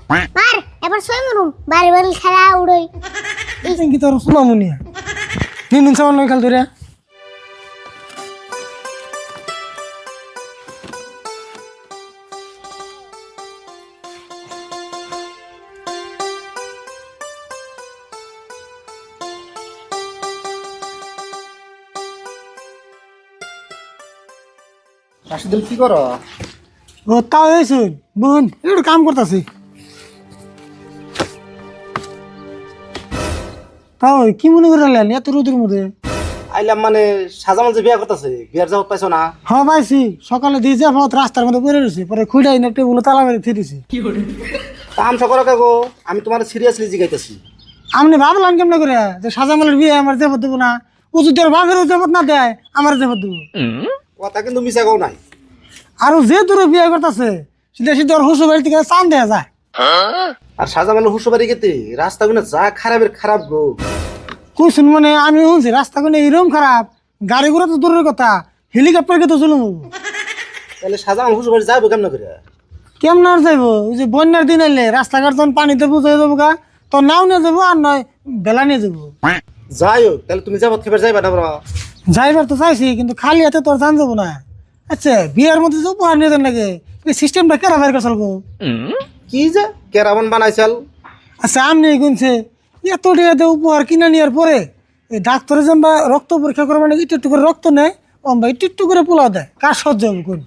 মার এবার সই মরুম বাড়ি বাড়ি খেলা উড়ই এই কি তোর সোনামুনিয়া নিন সামান খেল ধরে রাশিদুল কি করো? ও তাও হয়েছে বোন একটু কাম করতেছি তাও কি মনে করে লেন এত রোদের মধ্যে আইলাম মানে সাজামাল যে বিয়া করতেছে বিয়ার যাওয়ার পাইছো না? হ্যাঁ পাইছি সকালে দিয়ে যা ভাত রাস্তার মধ্যে পড়ে রয়েছে পরে খুঁড়াই না টেবিল তালা মেরে থিরেছি তামসা করো কাগো, আমি তোমার সিরিয়াসলি জিগাইতেছি। আপনি ভাবলেন কেমন করে যে সাজামালের বিয়ে আমার জেবত দেবো না ও যদি ওর বাপেরও জেবত না দেয় আমার জেবত দেবো কথা কিন্তু মিশা গাও নাই। আর যে দূরে বিয়ে করতেছে সেটা সিদ্ধ ওর হুসু বাড়ি থেকে চান দেয়া যায় আর সাজামাল হুসুবাড়ি গেতে রাস্তাগুলো যা খারাপের খারাপ গো। কুসুন মানে আমি শুনছি রাস্তা কোনো এরকম খারাপ গাড়ি ঘোড়া তো দূরের কথা হেলিকপ্টার কে তো চলুন তাহলে সাজামাল হুসুবাড়ি যাবো কেমন করে? কেমন আর যাইবো ওই যে বন্যার দিন এলে রাস্তাঘাট যখন পানিতে বুঝে যাবো গা তো নাও নিয়ে যাবো আর নয় বেলা নিয়ে যাবো যাই হোক তাহলে তুমি যাবো খেবার যাইবা না বড়? যাইবার তো চাইছি কিন্তু খালি হাতে তোর জান যাবো না আচ্ছা বিয়ের মধ্যে যে উপহার নিয়ে যান নাকি এই সিস্টেমটা কেরা বাইর করে চলবো কি যে কেরামন বানাইছাল? আচ্ছা আমনি গুনছে এত টাকাতে উপহার কিনে নেওয়ার পরে এই ডাক্তারে যেমন রক্ত পরীক্ষা করে মানে একটু একটু করে রক্ত নেয় অম্বা একটু একটু করে পোলা দেয় কার সহ্য হবে কোন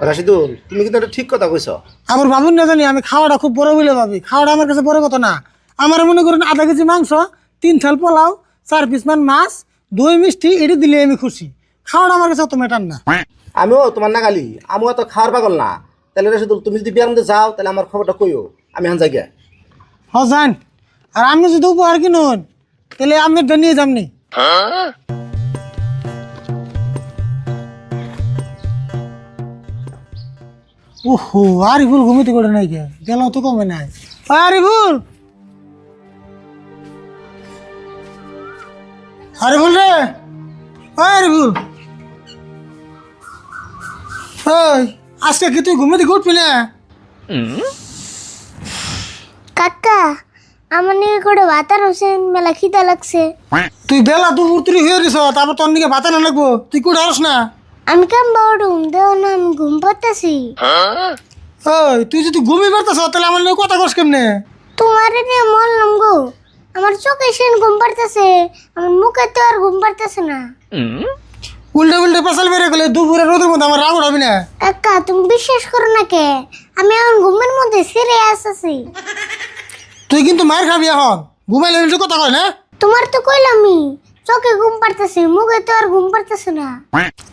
রাশিদুল তুমি কিন্তু একটা ঠিক কথা কইছো। আমার ভাবুন না জানি আমি খাওয়াটা খুব বড় বলে ভাবি খাওয়াটা আমার কাছে বড় কথা না আমার মনে করেন আধা কেজি মাংস 3 থাল পোলাও 4 পিস মান মাছ 2 মিষ্টি এটি দিলে আমি খুশি খাওয়াটা আমার কাছে অত ম্যাটার না আমিও তোমার নাগালি আমিও তো খাওয়ার পাগল না। তাহলে রাশিদুল তুমি যদি বিয়ার মধ্যে যাও তাহলে আমার খবরটা কইও, আমি হান যাই গিয়া। হ যান আর আপনি যদি উপহার কিনুন তাহলে আমি নিয়ে যামনি ওহো আরিফুল ঘুমিতে করে নাই কে গেল তো কমে নাই আরিফুল আরিফুল রে আরিফুল ওই আজকে কি তুই ঘুমিতে উঠবি না কাকা আমার নিয়ে করে বাতার হোসেন মেলা খিদা লাগছে তুই বেলা দুপুর তুই হয়ে গেছ তারপর তোর দিকে বাতা না লাগবো তুই কুড়ে আসস না আমি কেমন বড়ুম দেও না আমি ঘুম পাচ্ছি ওই তুই যদি ঘুমিয়ে পারতাস তাহলে আমার নিয়ে কথা কস কেমনে তোমার নিয়ে মরলাম গো আমার চোখে সেন ঘুম পাড়তেছে আমার মুখে তো আর ঘুম পাড়তেছে না উল্টে উল্টে পেশাল বেড়ে গেলে দুপুরে রোদের মধ্যে আমার রাগ উঠাবি না কাকা তুমি বিশ্বাস করো না কে আমি এখন ঘুমের মধ্যে সিরিয়াস আছি তুই কিন্তু মার খাবি এখন ঘুমাইলে কিন্তু কথা কয় না তোমার তো কইলামই চোখে ঘুম পাড়তেছে মুখে তো আর ঘুম পাড়তেছে না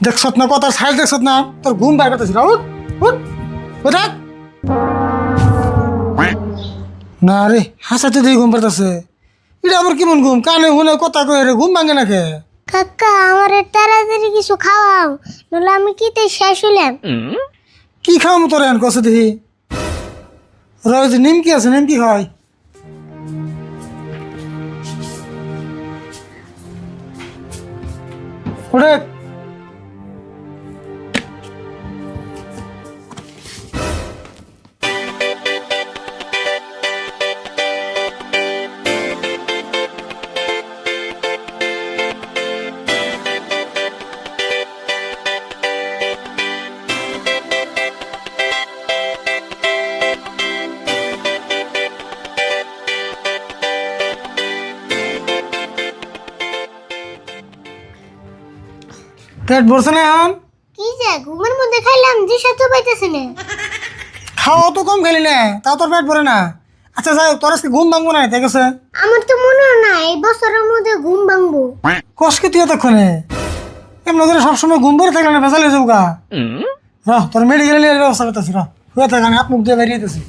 দেখছত না কথা সাইড দেখছত না তোর ঘুম বাইর করতেছি না উঠ উঠ উঠ না রে হাসাতে দিয়ে ঘুম পারতেছে এটা আমার কেমন ঘুম কানে শুনে কথা কয়ে রে ঘুম ভাঙে না কে কাকা আমার তাড়াতাড়ি কিছু খাওয়াও নলে আমি কিতে শেষ হইলাম কি খাওয়াম তোর এখন কষে দেখি রয়েছে নিমকি আছে নিমকি খাওয়াই ওরে পেট ভরছে না এখন কি যে ঘুমের মধ্যে খাইলাম যে সাথে পাইতেছে না খাওয়া তো কম খেলি না তাও তোর পেট ভরে না আচ্ছা যাই হোক, তোর আজকে ঘুম ভাঙবো না ঠিক আছে আমার তো মনে হয় না এই বছরের মধ্যে ঘুম ভাঙবো কষকে তুই এতক্ষণে এমন করে সবসময় ঘুম ভরে থাকলে না ভেজাল হয়ে যাবো গা তোর মেডিকেলে নিয়ে ব্যবস্থা করতেছি হয়ে থাকে আমি হাত মুখ দিয়ে বেরিয়ে যেতেছি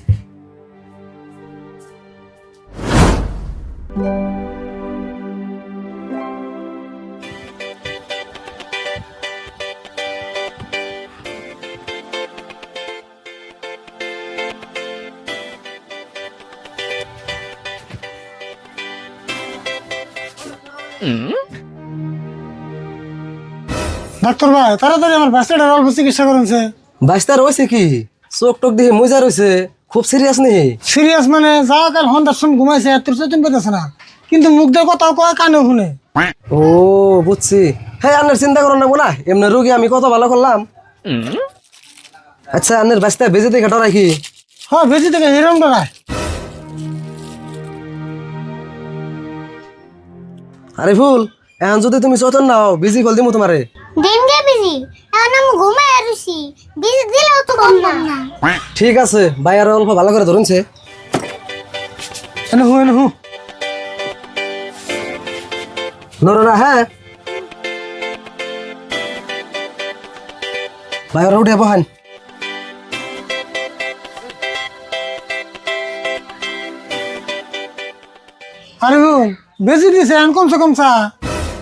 ডাক্তার ভাই তাড়াতাড়ি আমার বাচ্চাটার অল্প চিকিৎসা করুন বাইস্তার হয়েছে কি চোখ টোক দেখে মজা রয়েছে খুব সিরিয়াস নি? সিরিয়াস মানে যাও কাল হন্দার সময় ঘুমাইছে তোর চতুন পেতেছে না, কিন্তু মুখ দিয়ে কথাও কয় কানে শুনে। ও বুঝছি। হ্যাঁ আন্নের চিন্তা করো না বোনা, এমনি রোগী আমি কত ভালো করলাম। আচ্ছা আন্নের বাস্তা বেজে দেখে ডরাই কি? হ্যাঁ বেশি থেকে হিরম ডরায়। আরে ফুল, এখন যদি তুমি চতন নাও বিজি কল দিমু তোমারে। দিন গে বিজি, এখন আমি ঘুমাই আরছি, বিজি দিলেও তো কম না। ঠিক আছে, ভাই আর অল্প ভালো করে ধরুনছে। এনে হু নরনা হ্যাঁ ভাই আর উঠে বহান। আরে হুন বেশি দিছে এখন কমছে কমছা।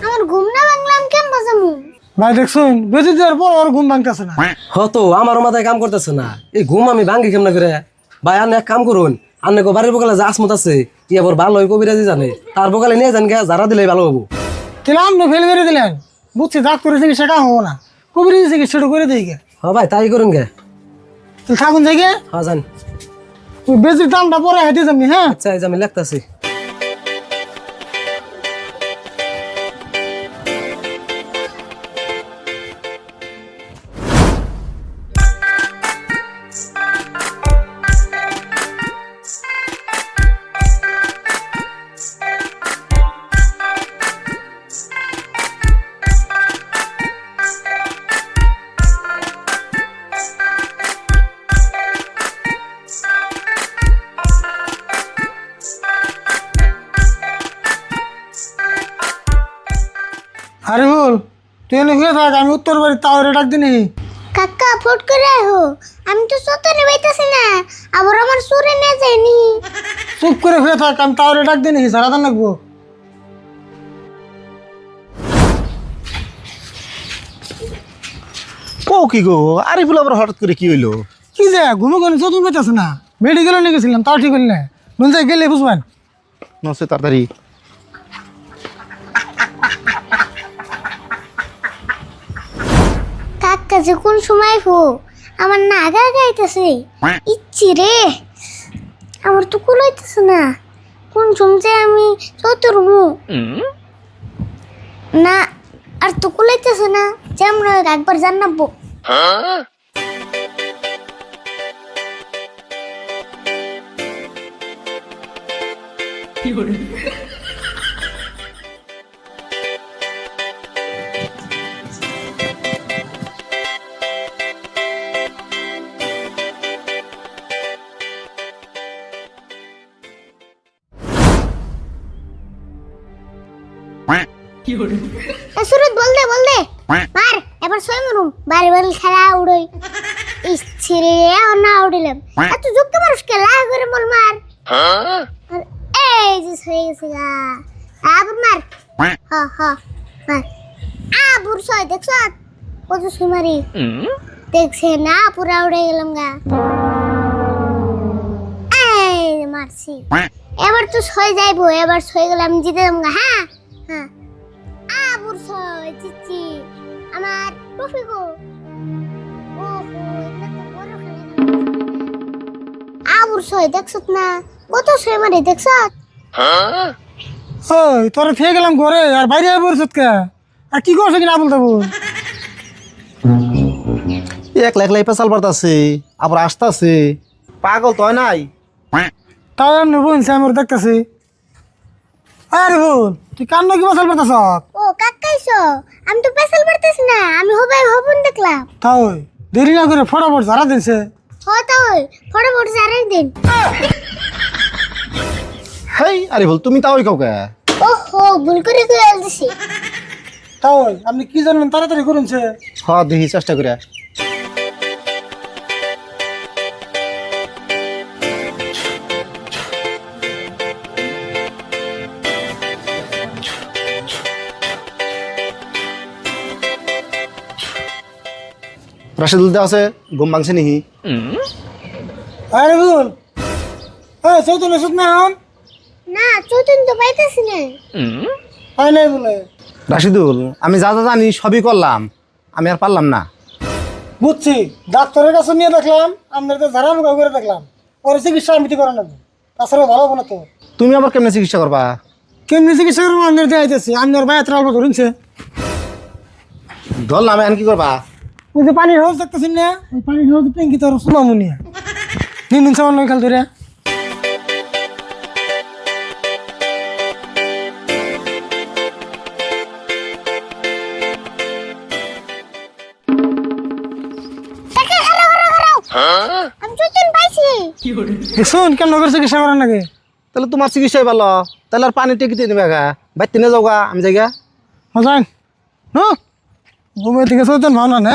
আমার ঘুম না ভাঙলাম কেন বাজামু? ভাই দেখছুন বেশি দেওয়ার পর আর ঘুম ভাঙতেছে না। হতো আমার মাথায় কাম করতেছে না, এই ঘুম আমি ভাঙ্গি কেমন করে? ভাই আনে এক কাম করুন, আন্নে বাড়ির বকালে যে আসমত আছে কি আবার ভালো হয় কবিরাজি জানে, তার বকালে নিয়ে যান গে, যারা দিলে ভালো হবো। তাহলে আপনি ফেল মেরে দিলেন, বুঝছি দাগ করেছে কি সেটা হবো না, কবির দিয়েছে কি সেটা করে দিই গে। হ ভাই তাই করুন গে। তাহলে থাকুন যাই গে, হ্যাঁ জান। ওই বেশির দামটা পরে হাইতে যাবনি। হ্যাঁ আচ্ছা এই যে আমি লেখতাছি। আরে বল তুই এনে ঘুরে থাক, আমি উত্তর বাড়ি তাওরে ডাক দিনি। কাকা ফট করে আহো, আমি তো সতনে বাইতাছি না, আবার আমার সুরে না যায়নি। চুপ করে ঘুরে থাক, আমি তাওরে ডাক দিনি, সারা দান লাগবো। ও কি গো, আরিফুল আবার হঠাৎ করে কি হইলো? কি যে ঘুমে ঘুমে চতুন পেতেছে না, মেডিকেলে নিয়ে গেছিলাম তাও ঠিক হইল না, নুন যাই গেলে বুঝবেন। নসে তাড়াতাড়ি। কাকা যে কোন সময় হো আমার না আগা আগাইতেছে, ইচ্ছি রে আমার তো কুলাইতেছে না, কোন সময় আমি চতুর্মু না, আর তো কুলাইতেছে না যে আমরা একবার জানাবো। সুরত বল দে মার, এবার ছয় মরুম বাড়ি বাড়ি খেলা উড়ই। ইচ্ছে রে না উড়িলাম, এত যুক্ত মানুষ কে লাগ করে বল মার। আর এই যে হয়ে গেছে গা, আবার মার। হ হ মার। আবুর ছয় দেখছ কত সুমারি, দেখছে না পুরা উড়ে গেলাম গা। এই যে মারছি, এবার তো ছয় যাইবো, এবার ছয় গেলে আমি জিতে যাবো গা। হ্যাঁ হ্যাঁ আবুর ছয় চিচি আমার টফি গো। ওহো এটা তো বড় খেলা। আবুর ছয় দেখছত না কত ছয় মারে দেখছত? ওই তোরা থেকে গেলাম ঘরে আর বাইরে পড়ছত কে, আর কি করছে কিনা বলতে বল। একলা একলাই পেশাল পারতাছে, আবার আসতাছে, পাগল তো হয় নাই। তাও এমনি বলছে আমি ওর দেখতেছি। আরে বল তুই কান্ন কি মশাল পাতাছ? ও কাকাইছো, আমি তো পেছাল পারতেছি না, আমি হবাই হবন দেখলাম। তাও দেরি না করে ফটাফট ঝাড়া দিছে। হতা ওই ফটাফট জারের দিন। হেই আরিফুল তুমি তাও কাউকে। ওহো ভুল করে কই আলদিছি। তাও আপনি কি জানেন তাড়াতাড়ি করুনছে। হ দেখি চেষ্টা করে। রাশেদুল দে আছে, ঘুম ভাঙছে নিহি। আরে বল চৌতন ওষুধ না হন না চতুন তো পাইতাছি না। হয় নাই বলে। রাশিদুল আমি যা যা জানি সবই করলাম, আমি আর পারলাম না। বুঝছি, ডাক্তারের কাছে নিয়ে দেখলাম, আপনার তো ঝাড়া মুখা করে দেখলাম, ওর চিকিৎসা আমি তো করা লাগবে, তাছাড়া ভালো হবো না তো। তুমি আবার কেমনে চিকিৎসা করবা? কেমনি চিকিৎসা করবো আপনার দিয়ে আইতেছি, আপনার ভাই এত অল্প ধরুনছে। ঢল নামে এখন কি করবা? ওই যে পানির হাউস দেখতেছেন না, ওই পানির হাউস ট্যাঙ্কি তো সুমামুনিয়া নিন সামান নয় খাল ধরে। কাকা খারাও খারাও খারাও, আমি চৈতন পাইছি। দেখুন কেমন করে চিকিৎসা করার নাকি। তাহলে তোমার চিকিৎসাই ভালো, তাহলে আর পানি টেকিতে নেবে গা, বাইতে নিয়ে যাও গা, আমি যাই গা। যান ঘুমের থেকে চৈতন ভালো না।